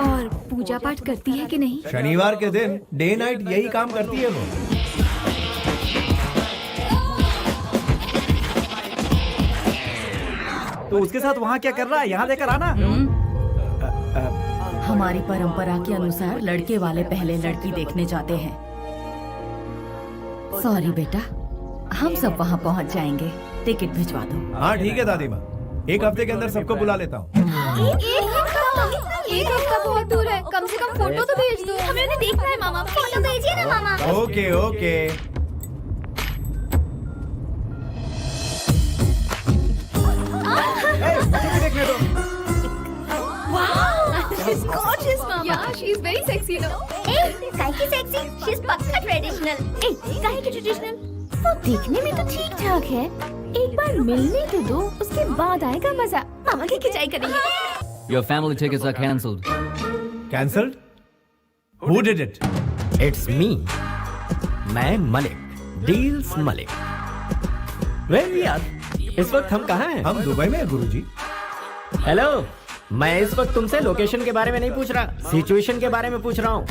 और पूजा पाठ करती है कि नहीं? शनिवार के दिन डे नाइट यही काम करती है वो। तो उसके साथ वहाँ क्या कर रहा है? यहाँ लेकर आना। हमारी परंपरा के अनुसार लड़के वाले पहले लड़की देखने जाते हैं। सॉरी बेटा, हम सब वहाँ पहुँच जाएंगे। टिकट भिजवा दो। हाँ ठीक है दादी माँ, एक हफ्ते के अंदर सबको बुला लेता हूँ। एक हफ्ता बहुत दूर है, कम से कम फोटो तो भेज दो। हमें उन्हें देखना है मामा, फोटो भेजिए ना मामा। Okay okay. मुझे भी देखने दो। She's gorgeous, mama. Yeah, she's very sexy, you know. काहे की सेक्सी? She's पक्का ट्रेडिशनल। काहे की ट्रेडिशनल? वो देखने में तो ठीक ठाक है, एक बार मिलने तो दो, उसके बाद आएगा मजा। मामा की खिंचाई करेंगे। Your family tickets are cancelled. Cancelled? Who did it? It's me, मैं मलिक, डील्स मलिक। वेल यार, इस वक्त हम कहाँ हैं? हम दुबई में हैं गुरुजी। हेलो, मैं इस वक्त तुमसे लोकेशन के बारे में नहीं पूछ रहा, सिचुएशन के बारे में पूछ रहा हूँ।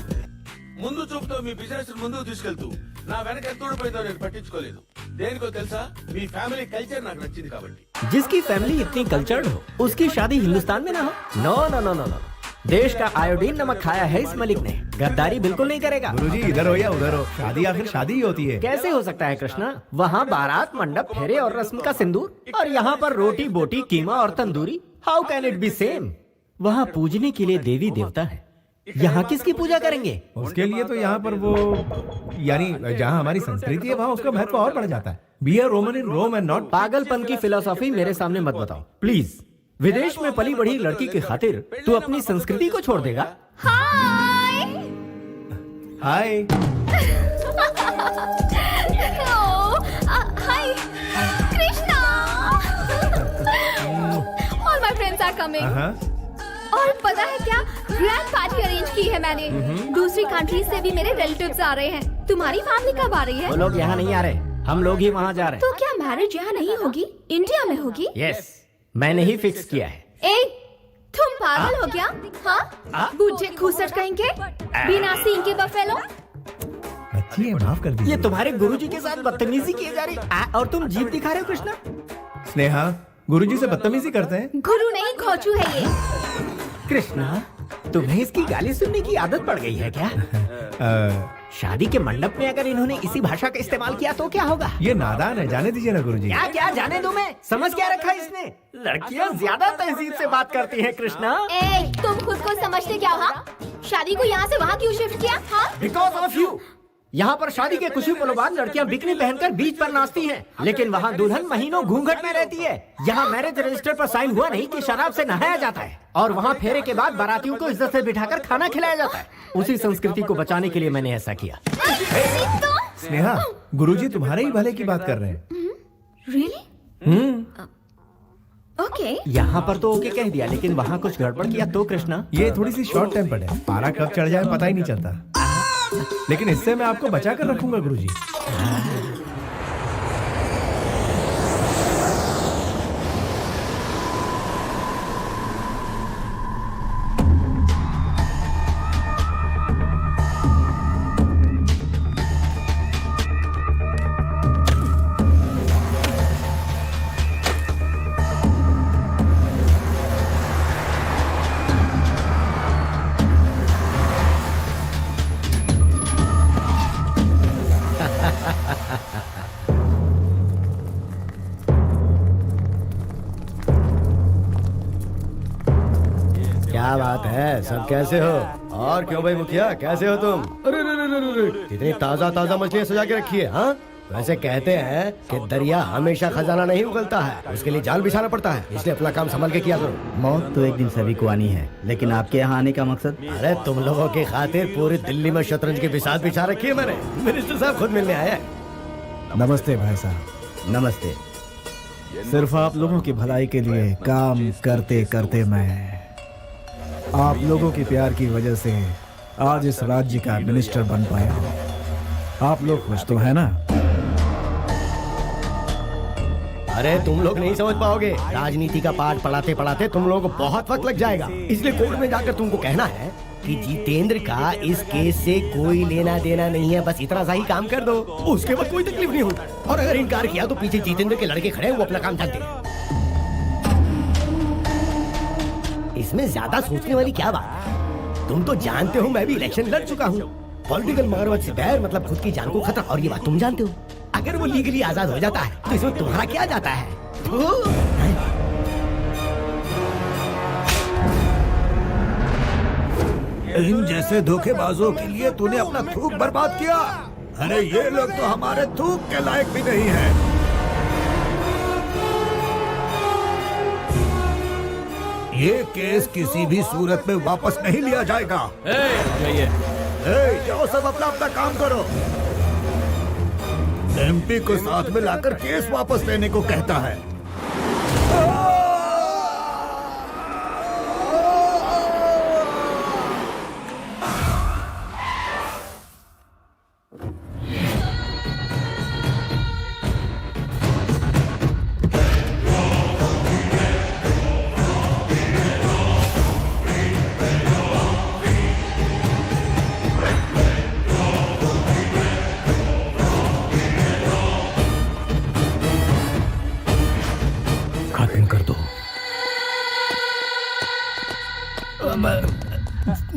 ముందు చూపుతో మీ బిజినెస్ ముందుకు తీసుకెళ్తూ నా వెనక ఎంత ఊడిపోయిందో నేను పట్టించుకోలేదు. దేనికో తెలుసా, మీ ఫ్యామిలీ కల్చర్ నాకు నచ్చింది కాబట్టి। जिसकी फैमिली इतनी कल्चर्ड हो, उसकी शादी हिंदुस्तान में ना हो? No no no no no, देश का आयोडीन नमक खाया है इस मलिक ने, गद्दारी बिल्कुल नहीं करेगा। गुरुजी इधर हो या उधर हो, शादी आखिर शादी ही होती है। कैसे हो सकता है कृष्णा? वहाँ बारात, मंडप, फेरे और रस्म का सिंदूर, और यहाँ पर रोटी बोटी, कीमा और tandoori. How can it be same? वहाँ पूजने के लिए देवी देवता है, यहाँ किसकी पूजा करेंगे? उसके लिए तो यहाँ पर वो, यानी जहाँ हमारी संस्कृति है वहाँ उसका महत्व और बढ़ जाता है। Be a Roman in Rome and not. पागलपन की फिलोसॉफी मेरे सामने मत बताओ प्लीज। विदेश में पली बढ़ी लड़की की खातिर तू अपनी संस्कृति को छोड़ देगा? हाय। हाय। हाय Krishna. All my friends are coming. और पता है क्या, ग्रैंड पार्टी अरेंज की है मैंने। दूसरी कंट्री से भी मेरे रिलेटिव्स आ रहे हैं। तुम्हारी फैमिली कब आ रही है? वो लोग यहाँ नहीं आ रहे, हम लोग ही वहाँ जा रहे तो क्या मैरिज यहाँ नहीं होगी, इंडिया में होगी? हैं। यस, मैंने ही फिक्स किया है। ए, तुम पागल हो गया? हाँ, बूढ़े खूसट कहेंगे, बिना सींग के बफेलो। अच्छी है, माफ कर दीजिए। ये तुम्हारे गुरुजी के साथ बदतमीजी की जा रही और तुम जीभ दिखा रहे हो कृष्णा। स्नेहा, गुरुजी से बदतमीजी करते हैं? गुरु नहीं, खोचू है ये। कृष्णा, तुम्हें इसकी गाली सुनने की आदत पड़ गई है क्या? शादी के मंडप में अगर इन्होंने इसी भाषा का इस्तेमाल किया तो क्या होगा? ये नादान है, जाने दीजिए ना गुरुजी। क्या क्या जाने दो, मैं समझ क्या रखा इसने? लड़कियां ज्यादा तहजीब से बात करती हैं कृष्णा। ए, तुम खुद को समझते क्या हो? शादी को यहाँ से वहाँ क्यों शिफ्ट किया? हाँ? Because of you. यहाँ पर शादी के कुछ ही पलों बाद लड़कियां बिकनी पहनकर बीच पर नाचती हैं, लेकिन वहाँ दुल्हन महीनों घूंघट में रहती है। यहाँ मैरिज रजिस्टर पर साइन हुआ नहीं कि शराब से नहाया जाता है, और वहाँ फेरे के बाद बारातियों को इज्जत से बिठाकर खाना खिलाया जाता है। उसी संस्कृति को बचाने के लिए मैंने ऐसा किया। स्नेहा, गुरुजी तुम्हारे ही भले की बात कर रहे हैं। Really? ओके। यहाँ पर तो ओके कह दिया, लेकिन वहाँ कुछ गड़बड़ किया तो कृष्णा। ये थोड़ी सी शॉर्ट टेम्पर्ड है, पारा कब चढ़ जाए पता ही नहीं चलता। लेकिन इससे मैं आपको बचा कर रखूंगा गुरुजी। क्या बात है, सब कैसे हो? और क्यों भाई मुखिया, कैसे हो तुम? अरे कितनी ताजा ताजा मछलियाँ सजा के रखी है। हाँ, वैसे कहते हैं कि दरिया हमेशा खजाना नहीं उगलता है, उसके लिए जाल बिछाना पड़ता है, इसलिए अपना काम संभल के किया करो। मौत तो एक दिन सभी को आनी है, लेकिन आपके यहाँ आने का मकसद? अरे तुम लोगों की खातिर पूरी दिल्ली में शतरंज की बिसात बिछा रखी है मैंने। मिनिस्टर साहब खुद मिलने आए हैं। नमस्ते भाई साहब। नमस्ते। सिर्फ आप लोगों की भलाई के लिए काम करते करते मैं आप लोगों के प्यार की वजह से आज इस राज्य का मिनिस्टर बन पाया हूँ। आप लोग खुश तो है ना? अरे तुम लोग नहीं समझ पाओगे, राजनीति का पाठ पढ़ाते पढ़ाते तुम लोगों को बहुत वक्त लग जाएगा। इसलिए कोर्ट में जाकर तुमको कहना है कि जितेंद्र का इस केस से कोई लेना देना नहीं है, बस इतना सा ही काम कर दो, उसके बाद कोई तकलीफ नहीं होगी। और अगर इनकार किया तो पीछे जितेंद्र के लड़के खड़े हैं, वो अपना काम जानते हैं। इसमें ज्यादा सोचने वाली क्या बात है? तुम तो जानते हो मैं भी इलेक्शन लड़ चुका हूँ। पॉलिटिकल मगरमच्छ से बैर मतलब खुद की जान को खतरा, और ये बात तुम जानते हो। अगर वो लीगली आजाद हो जाता है तो इसमें तुम्हारा क्या जाता है? इन जैसे धोखेबाजों के लिए तूने अपना थूक बर्बाद किया। अरे ये लोग तो हमारे थूक के लायक भी नहीं है। ये केस किसी भी सूरत में वापस नहीं लिया जाएगा। जाओ सब अपना अपना काम करो। एमपी को साथ में लाकर केस वापस लेने को कहता है।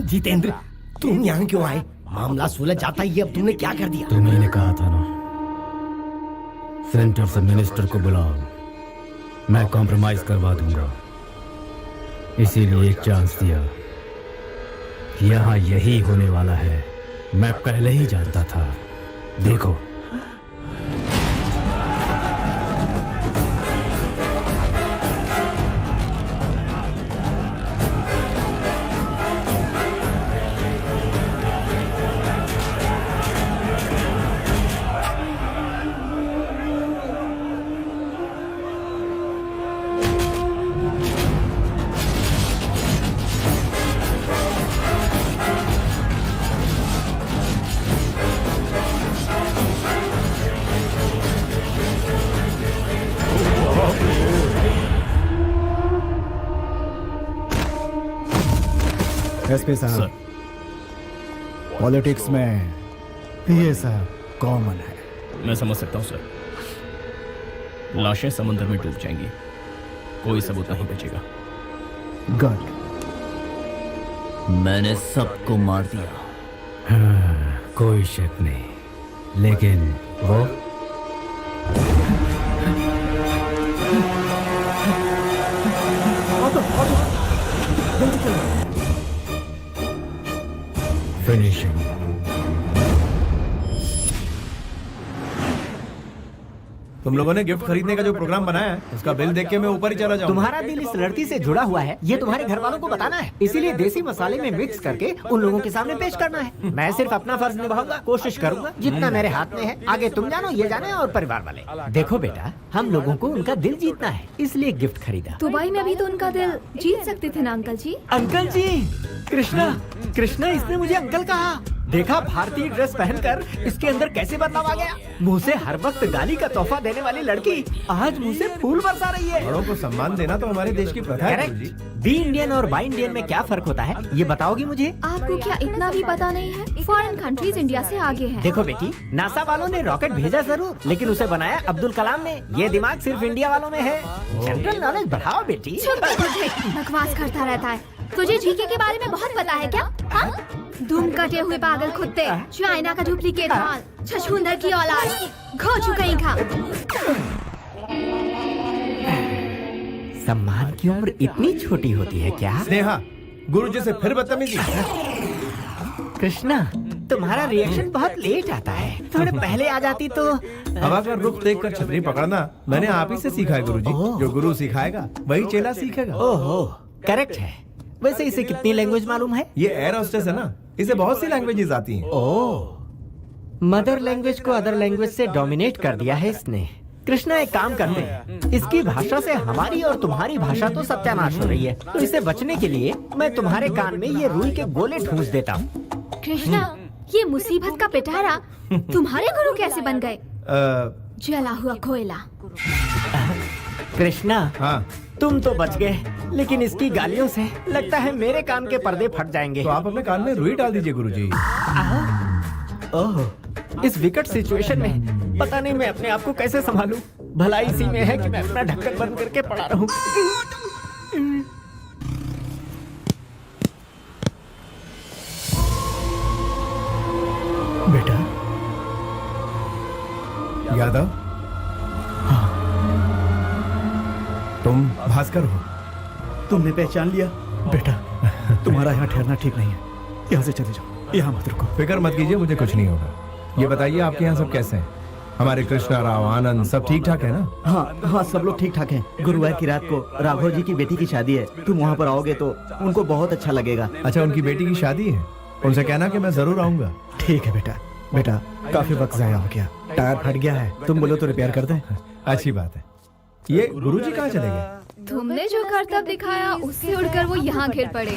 जितेंद्र, तुम यहाँ क्यों आए? मामला सुलझ जाता ही, अब तुमने क्या कर दिया? तुम्ही ने कहा था ना, सेंटर से मिनिस्टर को बुलाओ, मैं कॉम्प्रोमाइज करवा दूंगा। इसीलिए एक चांस दिया। यहाँ यही होने वाला है, मैं पहले ही जानता था। देखो, एसपी साहब, पॉलिटिक्स में ये सब कॉमन है। मैं समझ सकता हूँ सर। लाशें समुद्र में डूब जाएंगी, कोई सबूत नहीं बचेगा। गुड। मैंने सबको मार दिया। हाँ, कोई शक नहीं, लेकिन वो फिनिशिंग। तुम लोगों ने गिफ्ट खरीदने का जो प्रोग्राम बनाया है, उसका बिल देख के मैं ऊपर ही चला जाऊंगा। तुम्हारा दिल इस लड़की से जुड़ा हुआ है, ये तुम्हारे घर वालों को बताना है। इसीलिए देसी मसाले में मिक्स करके उन लोगों के सामने पेश करना है। मैं सिर्फ अपना फर्ज निभाऊंगा, कोशिश करूंगा जितना मेरे हाथ में है। आगे तुम जानो, ये जाने और परिवार वाले। देखो बेटा, हम लोगों को उनका दिल जीतना है, इसलिए गिफ्ट खरीदा। दुबई में भी तो उनका दिल जीत सकते थे ना अंकल जी। अंकल जी, कृष्णा, कृष्णा, इसने मुझे अंकल कहा। देखा भारतीय ड्रेस पहनकर इसके अंदर कैसे बदलाव आ गया। मुंह से हर वक्त गाली का तोहफा देने वाली लड़की आज मुंह से फूल बरसा रही है। बड़ों को सम्मान देना तो हमारे देश की प्रथा है। करेक्ट। बी इंडियन और बाई इंडियन में क्या फर्क होता है, ये बताओगी मुझे? आपको क्या इतना भी पता नहीं है? फॉरेन कंट्रीज इंडिया से आगे हैं। देखो बेटी, नासा वालों ने रॉकेट भेजा जरूर, लेकिन उसे बनाया अब्दुल कलाम ने। ये दिमाग सिर्फ इंडिया वालों में है। जनरल नॉलेज बढ़ाओ बेटी। बकवास करता रहता है। तुझे जीके के बारे में बहुत पता है क्या? हाँ? दुम कटे हुए पागल कुत्ते, चाइना का डुप्लीकेट माल, छछूंदर की औलाद, खो चुका ही खा। सम्मान की उम्र इतनी छोटी होती है क्या? स्नेहा, गुरुजी से फिर बदतमीजी। कृष्णा, तुम्हारा रिएक्शन बहुत लेट आता है। थोड़े पहले आ जाती तो। हवा का रुख देखकर छतरी पकड़ना मैंने आप ही से सीखा है गुरुजी। जो गुरु सिखाएगा वही चेला सीखेगा। ओहो, करेक्ट है। वैसे इसे कितनी लैंग्वेज मालूम है? ये एयर होस्टेस है ना, इसे बहुत सी लैंग्वेजेस आती हैं। ओह, मदर लैंग्वेज को अदर लैंग्वेज से डोमिनेट कर दिया है इसने। कृष्णा, एक काम करते हैं, इसकी भाषा से हमारी और तुम्हारी भाषा तो सत्यानाश हो रही है। तो इसे बचने के लिए मैं तुम्हारे कान में ये रुई के गोले ठूंस देता हूँ। कृष्णा, ये मुसीबत का पिटारा तुम्हारे गुरु कैसे बन गए? जला हुआ कोयला। कृष्णा, हाँ, तुम तो बच गए, लेकिन इसकी गालियों से लगता है मेरे कान के पर्दे फट जाएंगे। तो आप अपने कान में रुई डाल दीजिए गुरुजी। ओह, इस विकट सिचुएशन में पता नहीं मैं अपने आप को कैसे संभालूं। भला इसी में है कि मैं अपना ढक्कन बंद करके पड़ा रहूं। बेटा यादव, तुम भास्कर हो? तुमने पहचान लिया? बेटा तुम्हारा यहाँ ठहरना ठीक नहीं है, यहाँ से चले जाओ, यहाँ मत रुको। फिक्र मत कीजिए, मुझे कुछ नहीं होगा। ये बताइए आपके यहाँ सब कैसे हैं? हमारे कृष्णा राव, आनंद सब ठीक ठाक है ना? हाँ हाँ, सब लोग ठीक ठाक हैं। गुरुवार की रात को राघव जी की बेटी की शादी है, तुम वहाँ पर आओगे तो उनको बहुत अच्छा लगेगा। अच्छा, उनकी बेटी की शादी है? उनसे कहना कि मैं जरूर आऊंगा। ठीक है बेटा। बेटा काफी वक्त जाया हो गया, टायर फट गया है, तुम बोलो तो रिपेयर कर दें। अच्छी बात है। ये गुरुजी कहाँ चले गए? तुमने जो करतब दिखाया उससे उड़कर वो यहाँ गिर पड़े।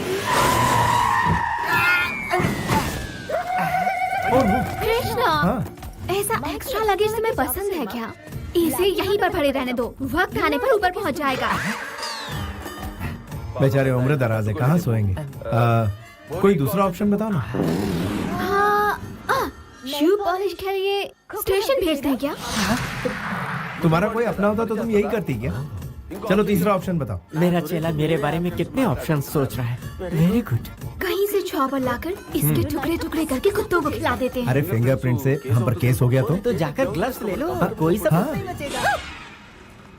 कृष्णा, हाँ, ऐसा एक्स्ट्रा लगेज तुम्हें पसंद है क्या? इसे यहीं पर पड़े रहने दो, वक्त आने पर ऊपर पहुँच जाएगा। बेचारे उम्र दराज है, कहाँ सोएंगे? कोई दूसरा ऑप्शन बताओ ना। हाँ, शू पॉलिश के लिए स्टेशन भेज दें क्या? तुम्हारा कोई अपना होता तो तुम यही करती क्या? चलो तीसरा ऑप्शन बताओ। मेरा चेला मेरे बारे में कितने ऑप्शन सोच रहा है। Very good. कहीं से चॉपर लाकर इसके टुकड़े टुकड़े करके कुत्तों को खिला देते हैं। अरे फिंगरप्रिंट से हम पर केस हो गया तो जाकर ग्लव्स ले लो, कोई सब नहीं बचेगा।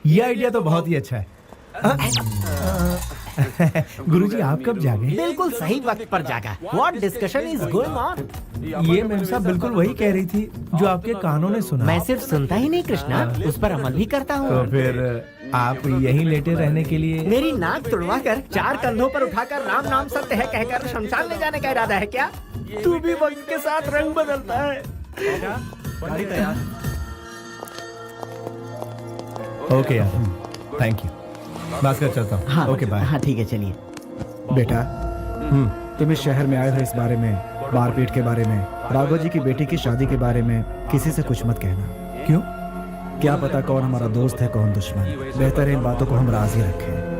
ये आइडिया तो बहुत ही अच्छा है। गुरुजी, आप कब जागे? बिल्कुल सही वक्त पर जागा। What discussion is going on? ये मेम साहब बिल्कुल वही कह रही थी जो आपके कानों ने सुना। मैं सिर्फ सुनता ही नहीं कृष्णा, उस पर अमल भी करता हूँ। तो फिर आप यहीं लेटे रहने के लिए? मेरी नाक तुड़वा कर 4 कंधों पर उठाकर राम नाम सत्य है कहकर शमशान ले जाने का इरादा है क्या? तू भी वक्त के साथ रंग बदलता है। गाड़ी तैयार। ओके यार, थैंक यू। भास्कर, चलता हूँ। हाँ, ओके बाय। हाँ ठीक है, चलिए। बेटा तुम इस शहर में आए हो इस बारे में, मारपीट के बारे में, राघव जी की बेटी की शादी के बारे में किसी से कुछ मत कहना। क्यों? क्या पता कौन हमारा दोस्त है कौन दुश्मन। बेहतर है इन बातों को हम राज ही रखें।